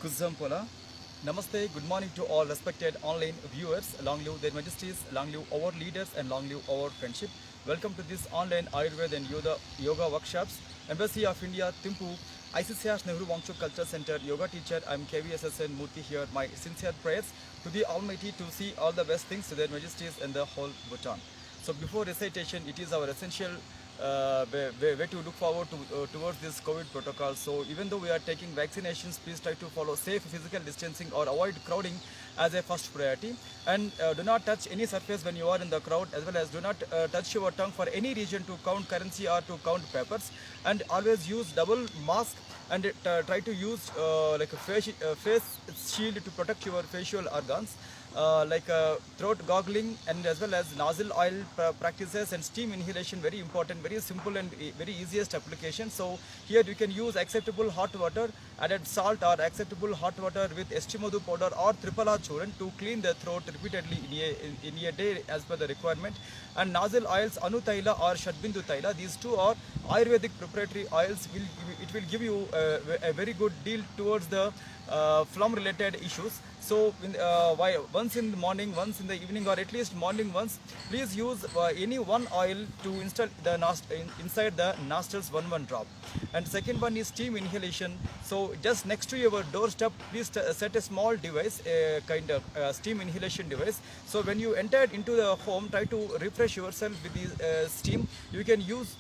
Kuzampola. Namaste, good morning to all respected online viewers. Long live their majesties, long live our leaders, and long live our friendship. Welcome to this online Ayurveda and yoga workshops. Embassy of India, Timpu, ICCR Nehru Wangchuk Culture Center, yoga teacher. I'm KVSSN Murthy here. My sincere prayers to the Almighty to see all the best things to their majesties and the whole Bhutan. So before recitation, it is our essential way to look forward towards this COVID protocol. So even though we are taking vaccinations, please try to follow safe physical distancing or avoid crowding as a first priority. And do not touch any surface when you are in the crowd, as well as do not touch your tongue for any region to count currency or to count papers. And always use double mask and try to use like a face shield to protect your facial organs. Throat goggling and as well as nozzle oil practices and steam inhalation, very important, very simple and very easiest application. So here you can use acceptable hot water, added salt, or acceptable hot water with Estimadu powder or Triphala Churn to clean the throat repeatedly in a day as per the requirement. And nozzle oils Anutaila or Shadbindu Taila, these two are Ayurvedic preparatory oils. It will give you a very good deal towards the phlegm related issues. So once in the morning, once in the evening, or at least morning once, please use any one oil to install the inside the nostrils, one drop. And second one is steam inhalation. So just next to your doorstep, please set a small device, a kind of steam inhalation device. So when you enter into the home, try to refresh yourself with the steam. You can use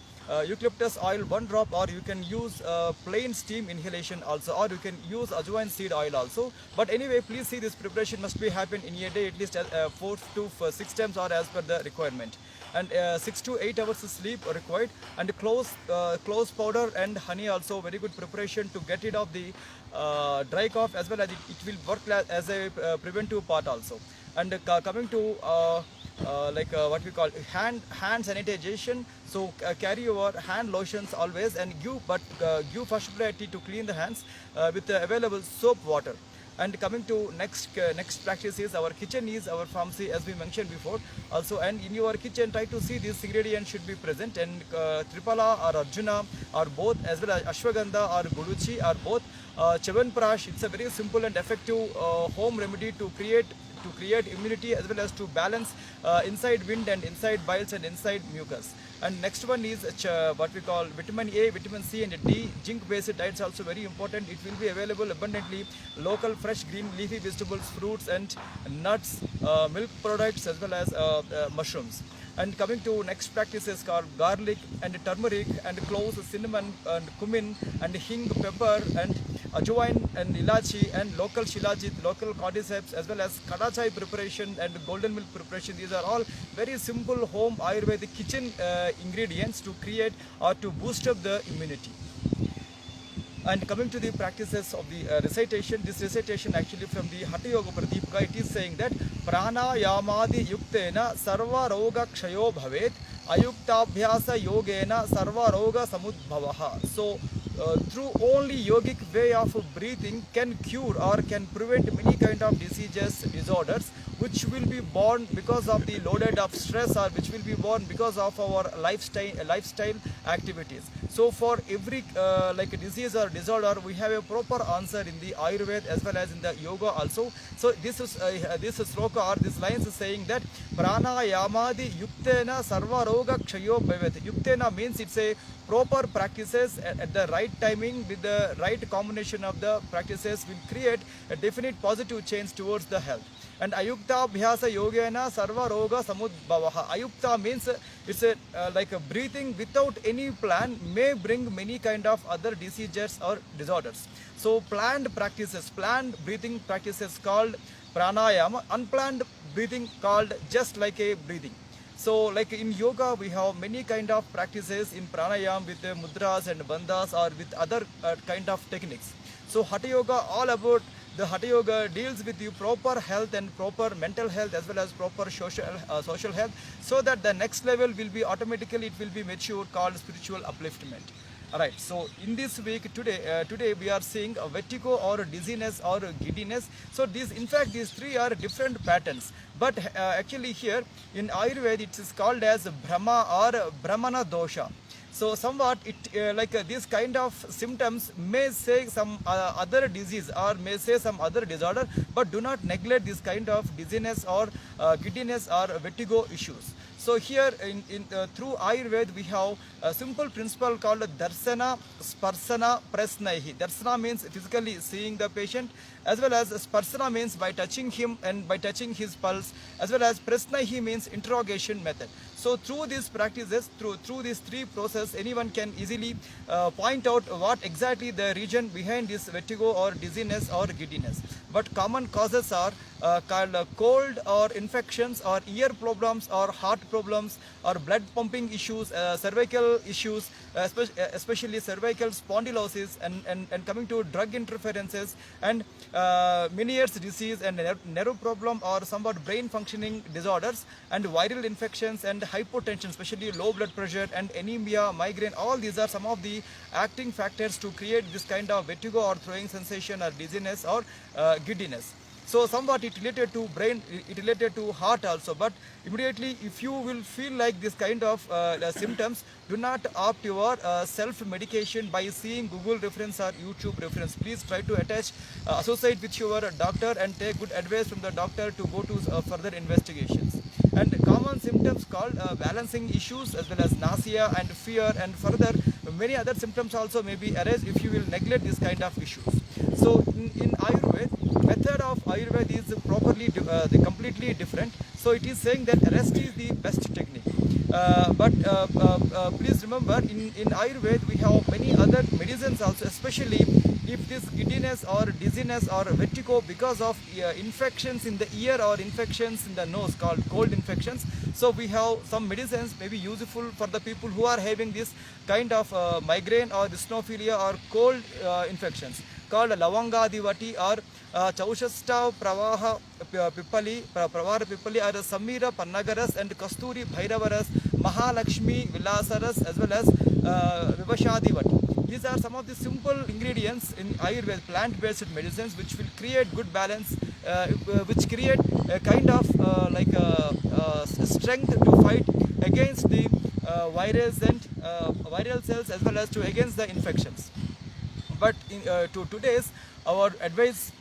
eucalyptus oil, one drop, or you can use plain steam inhalation also, or you can use ajwain seed oil also. But anyway, please see, this preparation must be happen in a day at least 4 to 6 times or as per the requirement. And 6 to 8 hours of sleep are required. And clove powder and honey also, very good preparation to get rid of the dry cough, as well as it will work as a preventive part also. And coming to what we call hand sanitization. So carry your hand lotions always, and give first priority to clean the hands with the available soap water. And coming to next practice is, our kitchen is our pharmacy, as we mentioned before also. And in your kitchen, try to see these ingredients should be present. And Triphala or Arjuna or both, as well as Ashwagandha or Guduchi or both. Chavanprash, it's a very simple and effective home remedy to create immunity, as well as to balance inside wind and inside biles and inside mucus. And next one is what we call vitamin A, vitamin C and D. Zinc based diets also very important. It will be available abundantly. Local fresh green leafy vegetables, fruits and nuts, milk products, as well as mushrooms. And coming to next practices called garlic and turmeric and cloves, cinnamon and cumin and hing, pepper and ajwain and ilachi and local shilajit, local cordyceps, as well as kadachai preparation and golden milk preparation. These are all very simple home Ayurvedic kitchen ingredients to create or to boost up the immunity. And coming to the practices of the recitation, this recitation actually from the Hatha Yoga Pradipika, it is saying that pranayamadi yuktena sarva roga kshayo bhavet ayuktabhyasa yogena sarva roga samudbhavaha. So through only yogic way of breathing can cure or can prevent many kind of diseases, disorders, which will be born because of the loaded of stress, or which will be born because of our lifestyle activities. So for every disease or disorder, we have a proper answer in the Ayurveda as well as in the yoga also. So this sloka or this lines is saying that pranayamadi yuktena sarva roga kshayo bhavet. Yuktena means it's a proper practices at the right timing with the right combination of the practices will create a definite positive change towards the health. And ayukta abhyasa yogena sarva roga samudbhavaha. Ayukta means it's like a breathing without any plan may bring many kind of other diseases or disorders. So planned breathing practices called pranayama, unplanned breathing called just like a breathing. So like in yoga, we have many kind of practices in pranayama with mudras and bandhas or with other kind of techniques. So Hatha Yoga, all about the Hatha Yoga deals with you proper health and proper mental health, as well as proper social health, so that the next level will be automatically, it will be mature, called spiritual upliftment. Alright, so in this week today we are seeing a vertigo or dizziness or giddiness. So in fact these three are different patterns, but actually here in Ayurveda it is called as Brahma or Brahmana dosha. So somewhat it these kind of symptoms may say some other disease or may say some other disorder, but do not neglect this kind of dizziness or giddiness or vertigo issues. So here through Ayurveda we have a simple principle called Darsana, Sparsana, Prasnaihi. Darsana means physically seeing the patient, as well as Sparsana means by touching him and by touching his pulse, as well as Prasnaihi means interrogation method. So through these practices, through these three processes, anyone can easily point out what exactly the reason behind this vertigo or dizziness or giddiness. But common causes are called cold or infections or ear problems or heart problems or blood pumping issues, cervical issues, especially cervical spondylosis, and coming to drug interferences and Meniere's disease and nerve problem or somewhat brain functioning disorders and viral infections and hypotension, especially low blood pressure and anemia, migraine. All these are some of the acting factors to create this kind of vertigo or throwing sensation or dizziness or giddiness. So somewhat it related to brain, it related to heart also. But immediately if you will feel like this kind of symptoms, do not opt your self-medication by seeing Google reference or YouTube reference. Please try to associate with your doctor and take good advice from the doctor to go to further investigations. And common symptoms called balancing issues, as well as nausea and fear, and further many other symptoms also may be arise if you will neglect this kind of issues. So in Ayurveda, method of Ayurveda is completely different. So it is saying that rest is the best technique. But please remember, in Ayurveda we have many other medicines also, especially if this giddiness or dizziness or vertigo because of infections in the ear or infections in the nose called cold infections. So we have some medicines may be useful for the people who are having this kind of migraine or dysnophilia or cold infections called Lavangadivati or Chaushasta Pravaha Pippali, Pravara Pippali or Samira Pannagaras and Kasturi Bhairavaras, Mahalakshmi Vilasaras, as well as Vivashadivati. These are some of the simple ingredients in Ayurveda, plant-based medicines, which will create good balance, which create a kind of strength to fight against the virus and viral cells, as well as to against the infections. But to today's our advice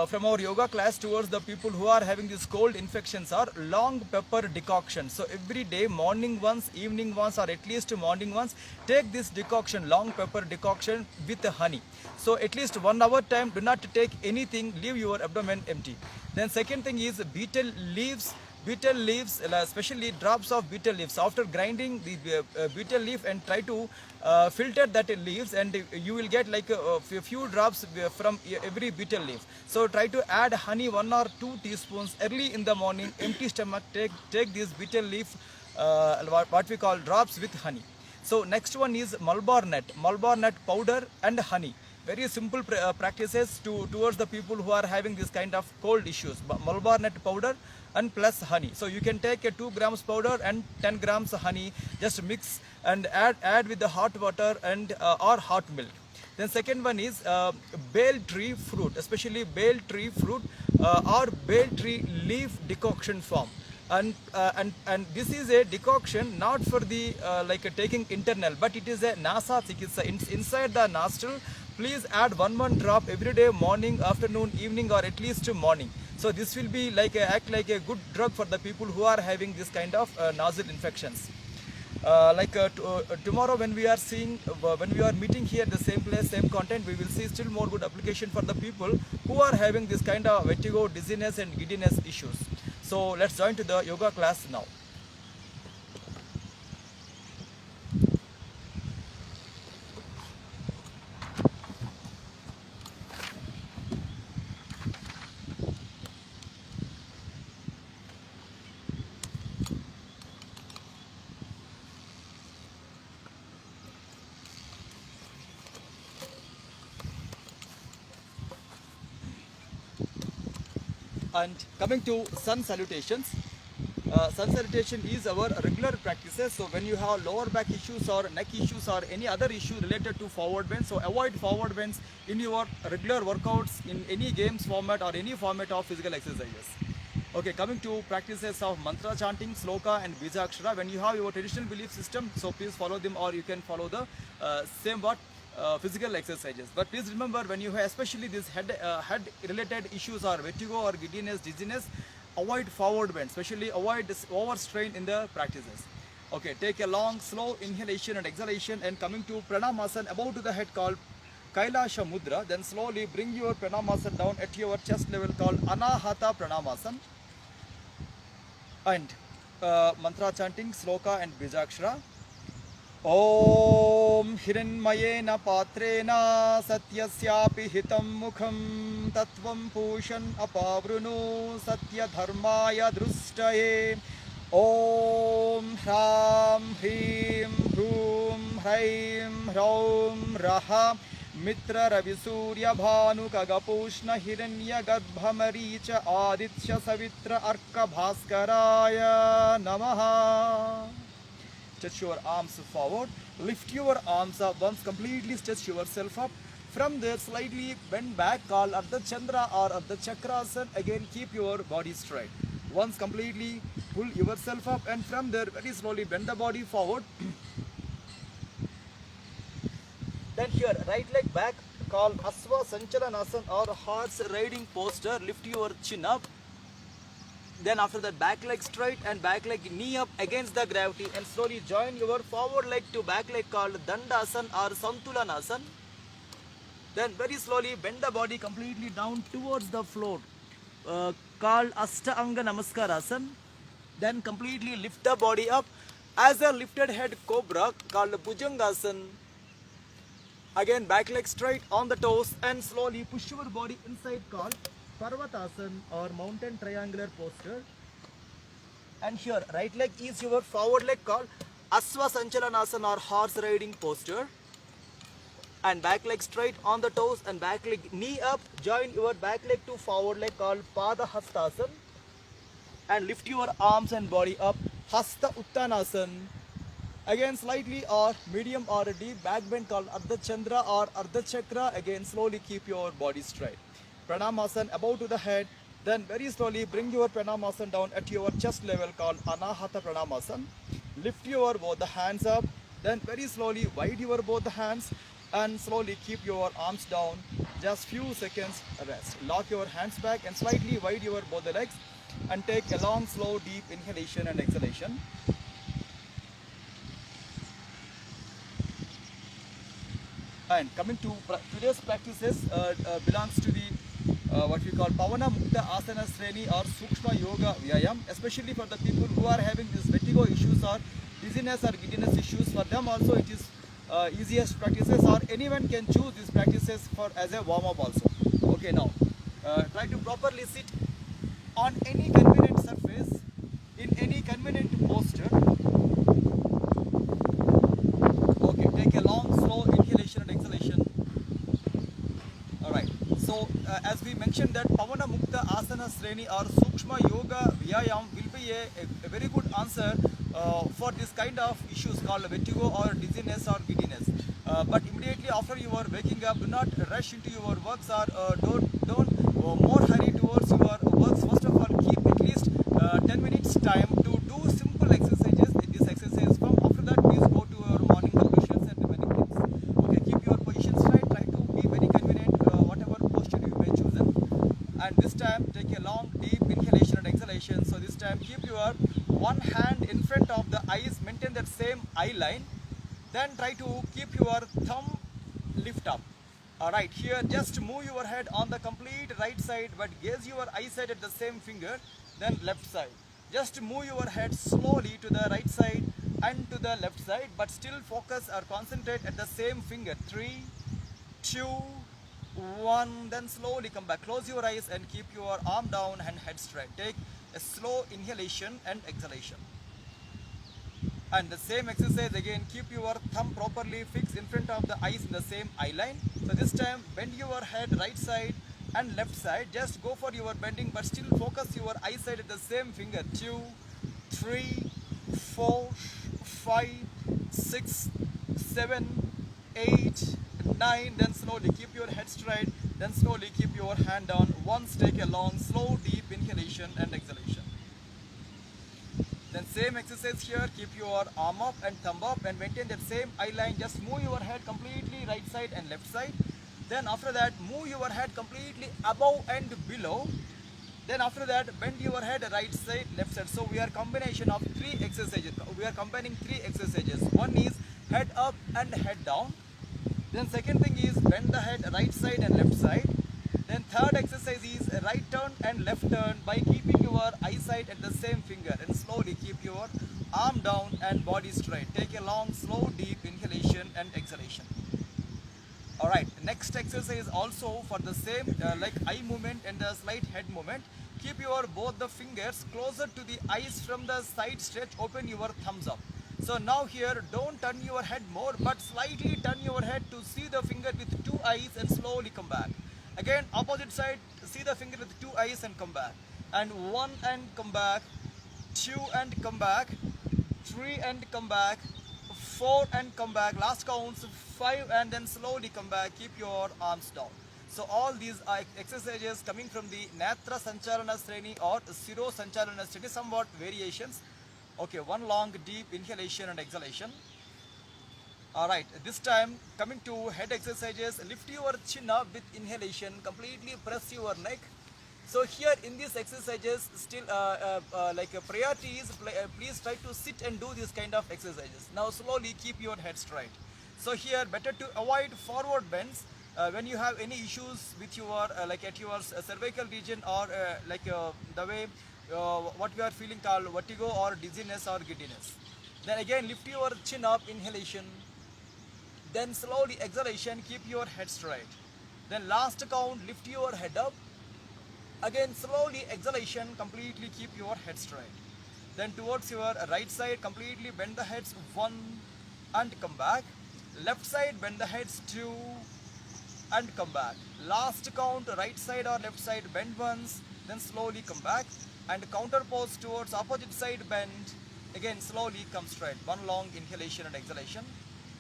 from our yoga class towards the people who are having these cold infections are long pepper decoction. So every day, morning once, evening once, or at least morning once, take this decoction, long pepper decoction with honey. So at least 1 hour time, do not take anything, leave your abdomen empty. Then second thing is betel leaves, especially drops of betel leaves. After grinding the betel leaf and try to filter that leaves, and you will get like a few drops from every betel leaf. So try to add honey 1 or 2 teaspoons early in the morning, empty stomach, take this betel leaf, what we call drops with honey. So next one is Malabar nut powder and honey. Very simple practices towards the people who are having this kind of cold issues. Malabar nut powder and plus honey. So you can take a 2 grams powder and 10 grams honey, just mix and add with the hot water and or hot milk. Then second one is bale tree fruit, especially bale tree fruit or bale tree leaf decoction form. And this is a decoction not for the taking internal, but it is a nasa chikitsa. Inside the nostril, please add one drop every day, morning, afternoon, evening, or at least morning. So this will be act like a good drug for the people who are having this kind of nostril infections. Tomorrow when we are meeting here at the same place, same content, we will see still more good application for the people who are having this kind of vertigo, dizziness and giddiness issues. So let's join to the yoga class now. And coming to sun salutations, sun salutation is our regular practices. So when you have lower back issues or neck issues or any other issue related to forward bend, so avoid forward bends in your regular workouts in any games format or any format of physical exercises. Okay, coming to practices of mantra chanting, sloka and bijakshara. When you have your traditional belief system, so please follow them, or you can follow the same what physical exercises. But please remember, when you have especially these head related issues or vertigo or giddiness, dizziness, avoid forward bend, especially avoid this overstrain in the practices. Okay, take a long slow inhalation and exhalation, and coming to pranamasana above to the head called Kailasha Mudra. Then slowly bring your pranamasana down at your chest level called Anahata Pranamasana. And mantra chanting, sloka and bijakshara. Om Hiranmayena Patrena Satyasyapi Hitam Mukham Tattvam Pushan Apavruno Satya Dharmaya Drustaye. Om Hram Hrim Hrum Hraim Hraum Raha Mitra Ravi Surya Bhanu Kagapushna Hiranya Garbhamaricha Aditya Savitra Arka Bhaskaraya Namaha. Stretch your arms forward, lift your arms up once, completely stretch yourself up. From there, slightly bend back, call Ardha Chandra or Ardha Chakrasana. Again, keep your body straight. Once completely pull yourself up, and from there, very slowly bend the body forward. Then here, right leg back, call Asva Sanchalanasana or horse riding posture. Lift your chin up. Then after that, back leg straight and back leg knee up against the gravity, and slowly join your forward leg to back leg called Dandasana or Santulanasana. Then very slowly bend the body completely down towards the floor, called Ashtanga Namaskarasana. Then completely lift the body up as a lifted head cobra called Bhujangasana. Again, back leg straight on the toes, and slowly push your body inside called Parvatasana or mountain triangular posture. And here, right leg is your forward leg called Asva Sanchalanasana or horse riding posture. And back leg straight on the toes, and back leg knee up. Join your back leg to forward leg called Pada Hastasana. And lift your arms and body up, Hasta Uttanasana. Again, slightly or medium or a deep back bend called Ardha Chandra or Ardha Chakra. Again, slowly keep your body straight. Pranamasana above to the head. Then very slowly bring your Pranamasana down at your chest level called Anahata Pranamasana. Lift your both the hands up. Then very slowly wide your both the hands, and slowly keep your arms down. Just few seconds rest. Lock your hands back and slightly wide your both the legs, and take a long, slow, deep inhalation and exhalation. And coming to today's practices, belongs to the what we call Pavana Mukta Asana Sreni or Sukshma Yoga Vyayam, especially for the people who are having these vertigo issues or dizziness or giddiness issues. For them also it is easiest practices, or anyone can choose these practices for as a warm-up also. Okay, now try to properly sit on any convenient surface in any convenient posture. Okay, take a long, slow inhalation and exhalation. Alright, so as we mentioned that Pavana Mukta Asana Sreni or Sukshma Yoga Vyayam will be a very good answer for this kind of issues called vertigo or dizziness or giddiness. But immediately after you are waking up, do not rush into your works, or don't more hurry towards your works. First of all, keep at least 10 minutes time to do simple exercises in this exercise form. After that, please go to your morning ablutions and remaining things. Okay, keep your positions right. Try to be very convenient, whatever posture you may choose. And this time, take a long, deep inhalation and exhalation. So this time, keep your one hand in front of the eyes, maintain that same eye line. Then try to keep your thumb lift up. Alright, here just move your head on the complete right side, but gaze your eyesight at the same finger, then left side. Just move your head slowly to the right side and to the left side, but still focus or concentrate at the same finger. 3, 2, 1, then slowly come back. Close your eyes and keep your arm down and head straight. Take a slow inhalation and exhalation. And the same exercise again, keep your thumb properly fixed in front of the eyes in the same eye line. So this time bend your head right side and left side. Just go for your bending, but still focus your eyesight at the same finger. 2, 3, 4, 5, 6, 7, 8, 9. Then slowly keep your head straight. Then slowly keep your hand down. Once take a long, slow, deep inhalation and exhalation. same exercise here, keep your arm up and thumb up and maintain that same eye line. Just move your head completely right side and left side. Then after that, move your head completely above and below. Then after that, bend your head right side, left side. So we are combination of three exercises. We are combining three exercises. One is head up and head down. Then second thing is bend the head right side and left side. Then third exercise is right turn and left turn by keeping your eyesight at the same finger, and slowly keep your arm down and body straight. Take a long, slow, deep inhalation and exhalation. Alright, next exercise also for the same like eye movement and the slight head movement. Keep your both the fingers closer to the eyes from the side stretch, open your thumbs up. So now here, don't turn your head more, but slightly turn your head to see the finger with two eyes and slowly come back. Again, opposite side, see the finger with two eyes and come back. And one and come back, two and come back, three and come back, four and come back, last counts, five and then slowly come back, keep your arms down. So all these are exercises coming from the Natra Sanchalana Sreni or Siro Sanchalana Sreni, somewhat variations. Okay, one long deep inhalation and exhalation. Alright, this time coming to head exercises, lift your chin up with inhalation, completely press your neck. So here in these exercises, still priority is please try to sit and do this kind of exercises. Now slowly keep your head straight. So here better to avoid forward bends when you have any issues with your at your cervical region or the way what we are feeling called vertigo or dizziness or giddiness. Then again lift your chin up, inhalation. Then slowly exhalation, keep your head straight. Then last count, lift your head up. Again slowly exhalation, completely keep your head straight. Then towards your right side, completely bend the heads, one and come back. Left side, bend the heads, two and come back. Last count, right side or left side, bend once, then slowly come back. And counter pose towards opposite side, bend. Again slowly come straight. One long inhalation and exhalation.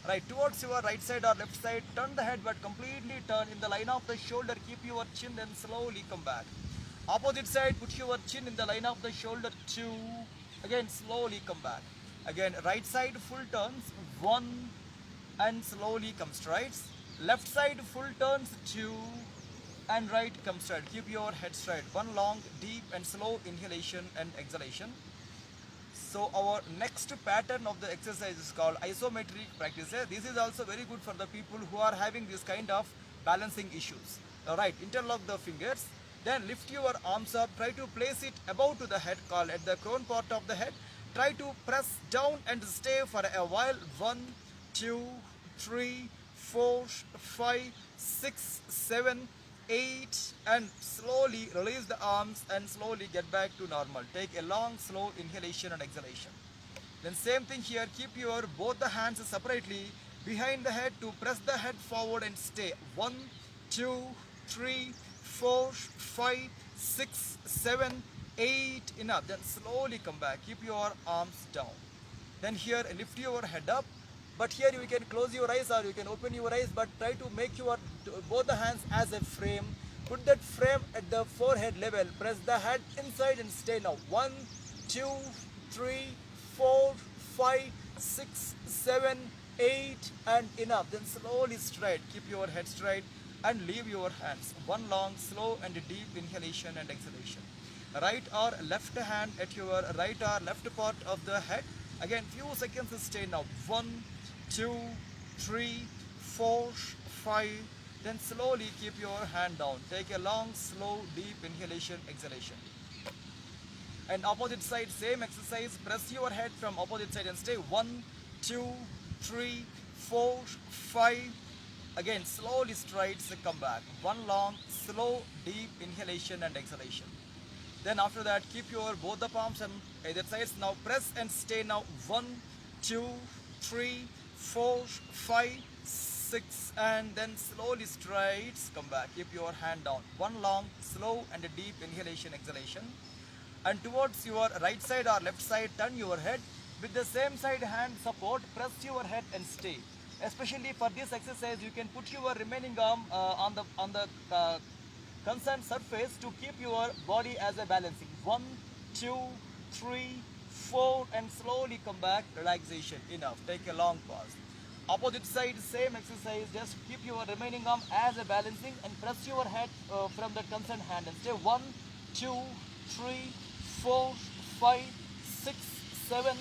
Right, towards your right side or left side, turn the head but completely turn in the line of the shoulder, keep your chin, then slowly come back. Opposite side, put your chin in the line of the shoulder, two, again slowly come back. Again right side full turns, one and slowly come straight. Left side full turns, two and right come straight. Keep your head straight. One long, deep and slow inhalation and exhalation. So our next pattern of the exercise is called isometric practice. This is also very good for the people who are having this kind of balancing issues. Alright, interlock the fingers. Then lift your arms up. Try to place it above to the head, called at the crown part of the head. Try to press down and stay for a while. 1, 2, 3, 4, 5, 6, 7, 8 and slowly release the arms and slowly get back to normal. Take a long slow inhalation and exhalation. Then same thing here, keep your both the hands separately behind the head to press the head forward and stay. 1, 2, 3, 4, 5, 6, 7, 8, enough. Then slowly come back, keep your arms down. Then here lift your head up. But here you can close your eyes or you can open your eyes, but try to make your both the hands as a frame. Put that frame at the forehead level. Press the head inside and stay now. 1, 2, 3, 4, 5, 6, 7, 8 and enough. Then slowly straight. Keep your head straight and leave your hands. One long, slow and deep inhalation and exhalation. Right or left hand at your right or left part of the head. Again few seconds stay now. 1, 2, 3, 4, 5. Then slowly keep your hand down. Take a long, slow, deep inhalation, exhalation. And opposite side, same exercise. Press your head from opposite side and stay. 1, 2, 3, 4, 5. Again, slowly straight, come back. One long, slow, deep inhalation and exhalation. Then after that, keep your both the palms on either sides. Now press and stay now. 1, 2, 3, 4, 5, 6 and then slowly straight come back. Keep your hand down. One long, slow and a deep inhalation, exhalation. And towards your right side or left side, turn your head. With the same side hand support, press your head and stay. Especially for this exercise, you can put your remaining arm on the concerned surface to keep your body as a balancing. 1, 2, 3, 4, and slowly come back, relaxation, enough. Take a long pause. Opposite side, same exercise, just keep your remaining arm as a balancing and press your head from the concerned hand and stay 1, 2, 3, 4, 5, 6, 7,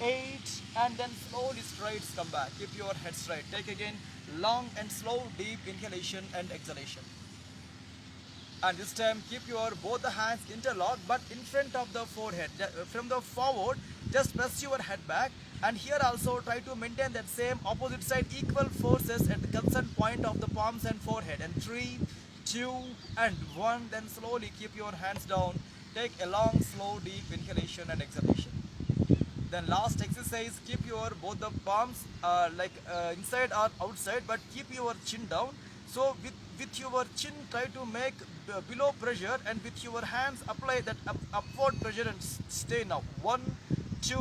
8, and then slowly straight come back. Keep your head straight. Take again long and slow deep inhalation and exhalation. And this time keep your both the hands interlocked but in front of the forehead. From the forward, just press your head back, and here also try to maintain that same opposite side equal forces at the concerned point of the palms and forehead. And 3, 2, and 1. Then slowly keep your hands down. Take a long slow deep inhalation and exhalation. Then last exercise, keep your both the palms inside or outside, but keep your chin down. So with your chin try to make below pressure, and with your hands apply that upward pressure and stay now. 1, 2,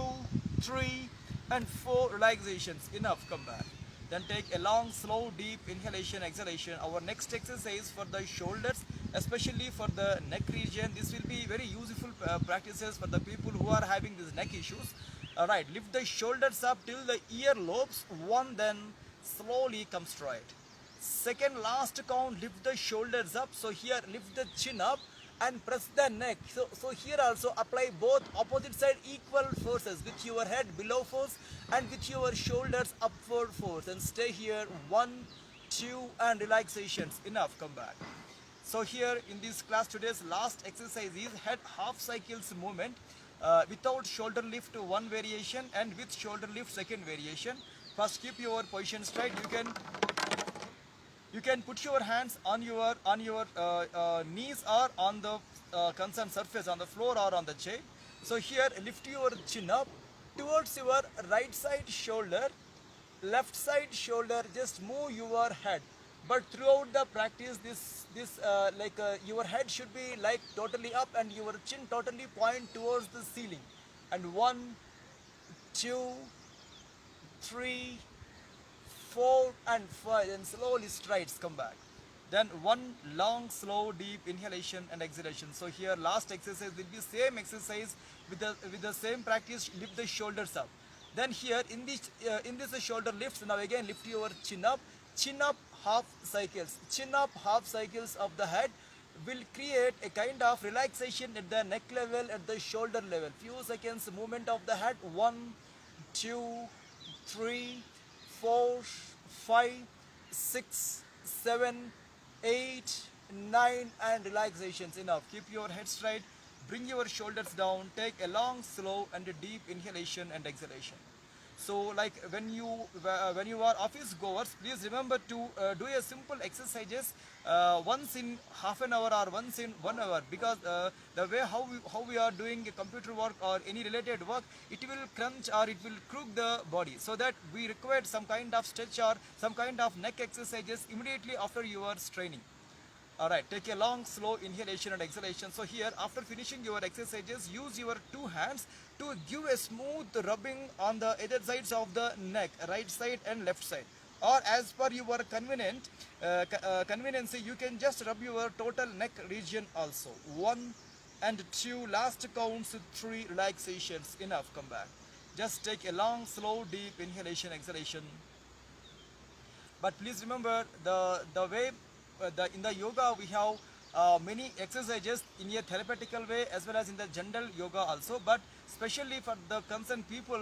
3, and 4 relaxations. Enough, come back. Then take a long slow deep inhalation exhalation. Our next exercise for the shoulders, especially for the neck region. This will be very useful practices for the people who are having these neck issues. Alright, lift the shoulders up till the ear lobes. 1, then slowly come straight. Second last count, lift the shoulders up. So here lift the chin up and press the neck. So here also apply both opposite side equal forces with your head below force and with your shoulders upward force, and stay here. 1, 2, and relaxations. Enough, come back. So here in this class, today's last exercise is head half cycles movement without shoulder lift, one variation, and with shoulder lift, second variation. First keep your position straight. You can put your hands on your knees or on the concerned surface, on the floor or on the chair. So here lift your chin up towards your right side shoulder, left side shoulder. Just move your head, but throughout the practice your head should be like totally up and your chin totally point towards the ceiling. And 1, 2, 3, 4, and 5, and slowly strides come back. Then 1 long slow deep inhalation and exhalation. So here last exercise will be same exercise with the same practice. Lift the shoulders up. Then here in this shoulder lifts. Now again lift your chin up half cycles. Chin up half cycles of the head will create a kind of relaxation at the neck level, at the shoulder level. Few seconds movement of the head. 1, 2, 3, 4, 5, 6, 7, 8, 9, and relaxations. Enough. Keep your head straight. Bring your shoulders down. Take a long, slow, and a deep inhalation and exhalation. So, like when you are office goers, please remember to do a simple exercises once in half an hour or once in 1 hour, because the way how we are doing computer work or any related work, it will crunch or it will crook the body. So that we require some kind of stretch or some kind of neck exercises immediately after your training. Alright, take a long slow inhalation and exhalation. So here after finishing your exercises, use your 2 hands to give a smooth rubbing on the either sides of the neck, right side and left side. Or as per your convenience, you can just rub your total neck region also. 1 and 2, last counts 3 relaxations. Enough, come back. Just take a long slow deep inhalation exhalation. But please remember the way in the yoga we have many exercises in a therapeutical way as well as in the general yoga also, but especially for the concerned people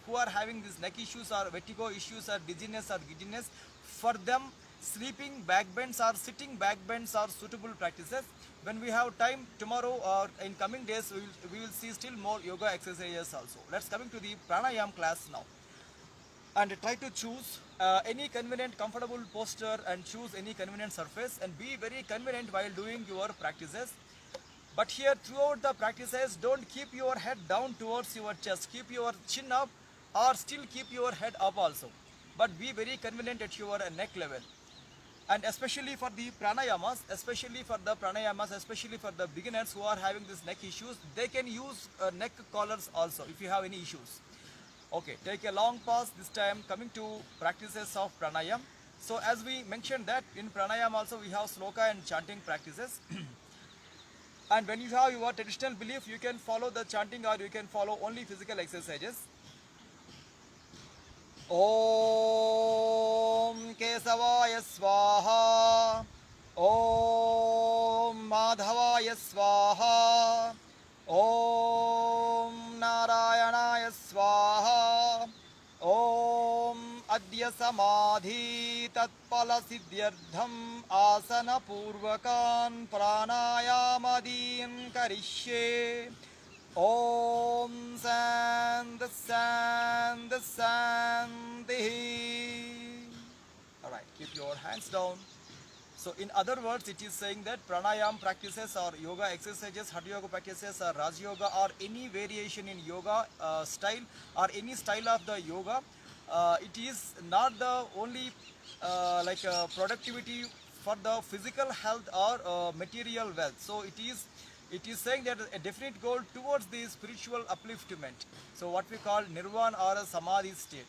who are having these neck issues or vertigo issues or dizziness or giddiness, for them sleeping back bends or sitting back bends are suitable practices. When we have time tomorrow or in coming days, we will see still more yoga exercises also. Let's coming to the pranayam class now. And try to choose any convenient comfortable posture and choose any convenient surface and be very convenient while doing your practices. But here throughout the practices, don't keep your head down towards your chest. Keep your chin up or still keep your head up also. But be very convenient at your neck level. And especially for the pranayamas, especially for the beginners who are having this neck issues, they can use neck collars also if you have any issues. Okay, take a long pause. This time coming to practices of pranayam. So as we mentioned that in pranayam also we have sloka and chanting practices. And when you have your traditional belief, you can follow the chanting or you can follow only physical exercises. Om Kesavaya Swaha. Om Madhavaya Swaha. Om Narayanaya Swaha. Om Adya Samadhi Tatpala Siddhyartham Asana Purvakan Pranayamadin Karishye. Om Shanti. Alright, keep your hands down. So in other words, it is saying that pranayam practices or yoga exercises, hatha yoga practices or raj yoga or any variation in yoga style or any style of the yoga, it is not the only productivity for the physical health or material wealth. So it is saying that a definite goal towards the spiritual upliftment. So what we call nirvana or a samadhi state.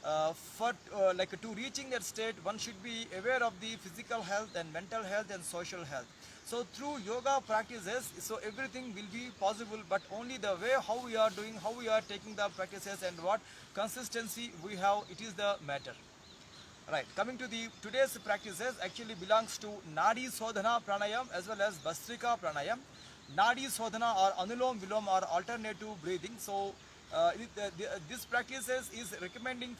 To reaching that state, one should be aware of the physical health and mental health and social health. So through yoga practices, so everything will be possible, but only the way how we are doing, how we are taking the practices and what consistency we have, it is the matter. Right, coming to the today's practices actually belongs to Nadi Sodhana Pranayam as well as Bastrika Pranayam. Nadi Sodhana or Anulom Vilom or alternative breathing. So this practices is recommending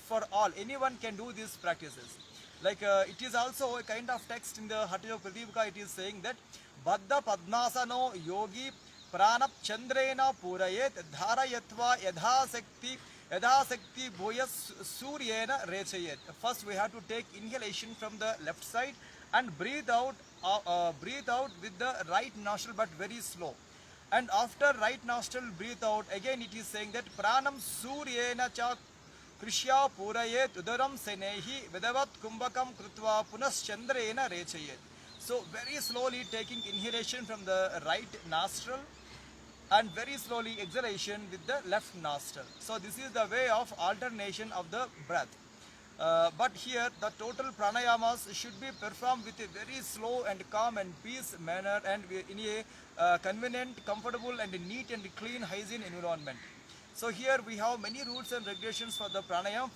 for all. Anyone can do these practices. It is also a kind of text in the Hatha Yoga Pradipika. It is saying that Baddha Padmasano Yogi Pranap Chandrena Purayet Dharayatva Yadha Sakti Boyas Suryena Rechayet. First we have to take inhalation from the left side and breathe out with the right nostril but very slow. And after right nostril breathe out, again it is saying that Pranam Suryena Cha Krishya Purayet Udaram Senehi Vedavat Kumbhakam Krutva Punas Chandrena Rechayet. So very slowly taking inhalation from the right nostril and very slowly exhalation with the left nostril. So this is the way of alternation of the breath. But here the total pranayamas should be performed with a very slow and calm and peace manner and in a convenient, comfortable and neat and clean hygiene environment. So here we have many rules and regulations for the pranayam,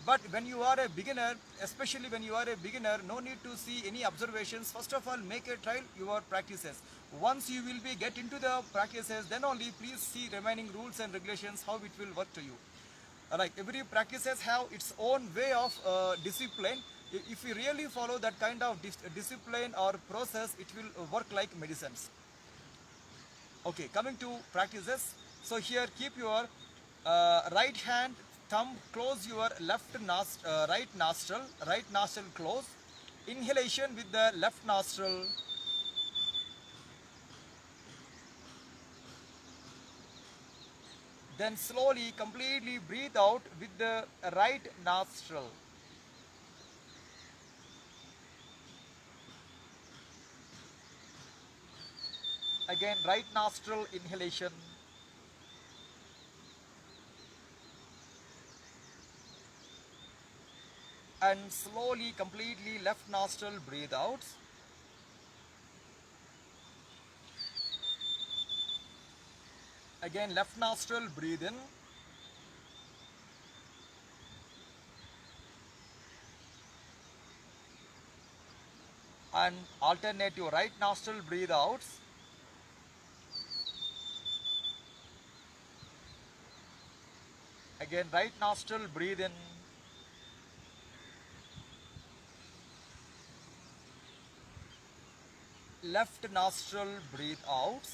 but when you are a beginner, especially when you are a beginner, no need to see any observations. First of all, make a trial your practices. Once you will be get into the practices, then only please see remaining rules and regulations, how it will work to you. Like every practices have its own way of discipline. If you really follow that kind of discipline or process, it will work like medicines. Okay, coming to practices. So here keep your right hand thumb close your right nostril close. Inhalation with the left nostril. Then slowly, completely breathe out with the right nostril. Again, right nostril inhalation. And slowly, completely left nostril breathe out. Again, left nostril breathe in. And alternate your right nostril breathe out. Again, right nostril breathe in. Left nostril breathe out.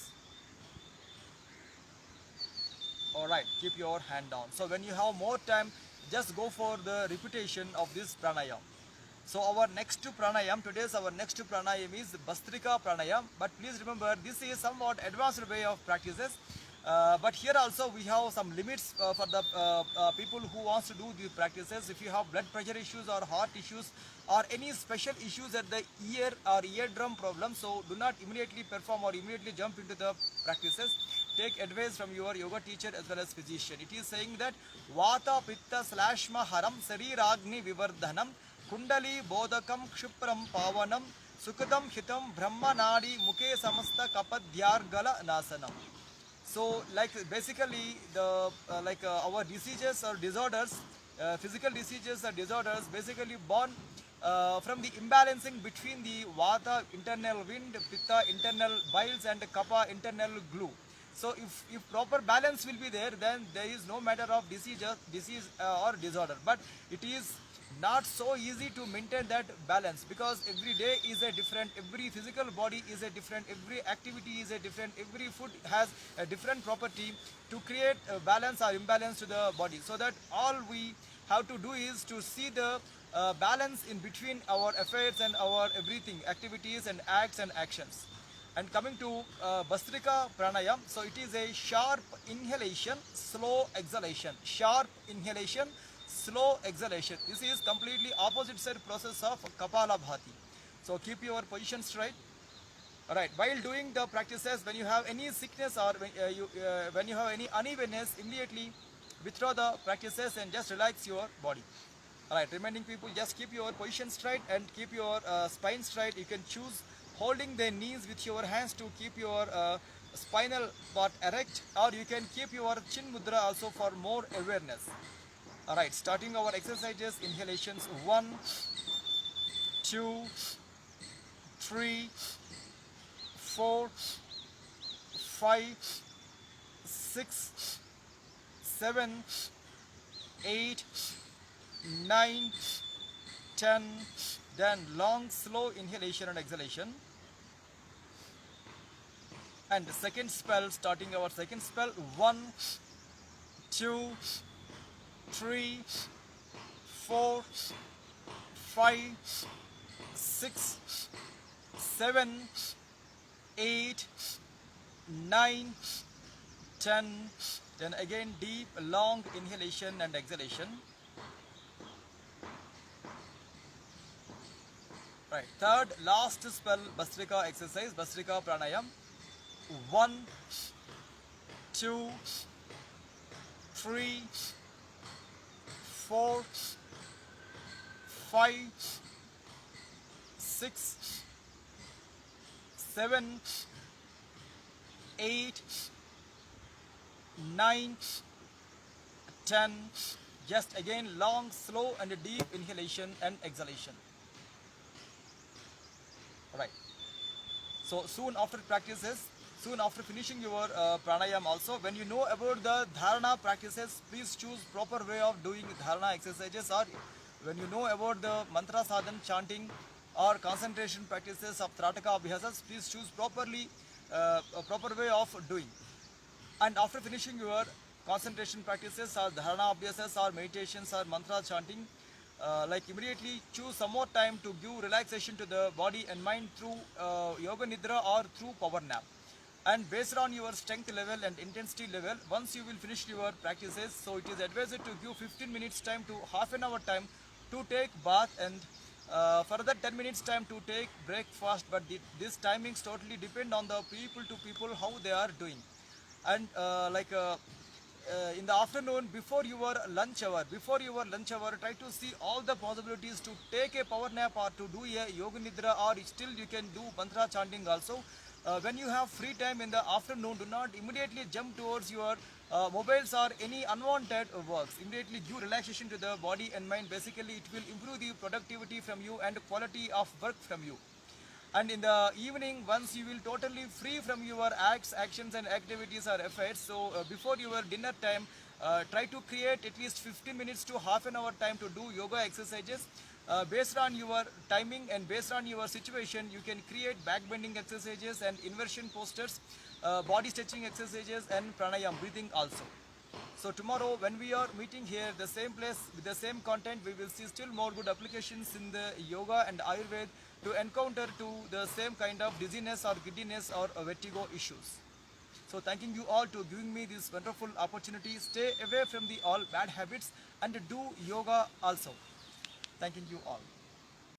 Alright, keep your hand down. So when you have more time, just go for the repetition of this pranayam. So our next pranayam, our next pranayam is Bastrika pranayam. But please remember, this is somewhat advanced way of practices. But here also we have some limits for the people who wants to do these practices. If you have blood pressure issues or heart issues or any special issues at the ear or eardrum problem, so do not immediately perform or immediately jump into the practices. Take advice from your yoga teacher as well as physician. It is saying that Vata Pitta Slashma Haram Sariragni Vivardhanam Kundali Bodhakam Kshupram Pavanam Sukadam hitam brahma nadi muke samasta kapadyargala nasanam. So, like basically the our diseases or disorders, physical diseases or disorders, basically born from the imbalancing between the vata internal wind, pitta internal biles, and kapha internal glue. So, if proper balance will be there, then there is no matter of disease or disorder. But it is not so easy to maintain that balance, because every day is a different, every physical body is a different, every activity is a different, every food has a different property to create a balance or imbalance to the body. So that all we have to do is to see the balance in between our affairs and our everything activities and acts and actions. And coming to Bastrika Pranayam, so it is a sharp inhalation, slow exhalation. Sharp inhalation, slow exhalation. This is completely opposite side process of Kapalabhati. So keep your position straight. Alright, while doing the practices, when you have any sickness or when you have any unevenness, immediately withdraw the practices and just relax your body. Alright, remaining people, just keep your position straight and keep your spine straight. You can choose holding the knees with your hands to keep your spinal part erect, or you can keep your chin mudra also for more awareness. Alright, starting our exercises, inhalations 1, 2, 3, 4, 5, 6, 7, 8, 9, 10. Then long slow inhalation and exhalation. And the second spell, starting our second spell, 1, 2, 3, 4, 5, 6, 7, 8, 9, 10. Then again deep long inhalation and exhalation. Right, third last spell, Bastrika exercise, Bastrika Pranayam. 1, 2, 3, 4, 5, 6, 7, 8, 9, 10. Just again long, slow and deep inhalation and exhalation. Right. So soon after practices, soon after finishing your pranayam also, when you know about the dharana practices, please choose proper way of doing dharana exercises, or when you know about the mantra sadhan, chanting or concentration practices of Trataka Abhyasas, please choose properly a proper way of doing. And after finishing your concentration practices or dharana abhyasas or meditations or mantra chanting, like immediately choose some more time to give relaxation to the body and mind through yoga nidra or through power nap. And based on your strength level and intensity level, once you will finish your practices, so it is advised to give 15 minutes time to half an hour time to take bath, and further 10 minutes time to take breakfast. But this timings totally depend on the people to people how they are doing. And in the afternoon, before your lunch hour, try to see all the possibilities to take a power nap or to do a yoga nidra, or still you can do mantra chanting also. When you have free time in the afternoon, do not immediately jump towards your mobiles or any unwanted works. Immediately give relaxation to the body and mind. Basically, it will improve the productivity from you and quality of work from you. And in the evening, once you will totally free from your acts, actions and activities or efforts, so before your dinner time, try to create at least 15 minutes to half an hour time to do yoga exercises. Based on your timing and based on your situation, you can create back bending exercises and inversion postures, body stretching exercises and pranayam breathing also. So tomorrow when we are meeting here, the same place with the same content, we will see still more good applications in the yoga and Ayurveda to encounter to the same kind of dizziness or giddiness or vertigo issues. So thanking you all to giving me this wonderful opportunity. Stay away from the all bad habits and do yoga also. Thanking you all.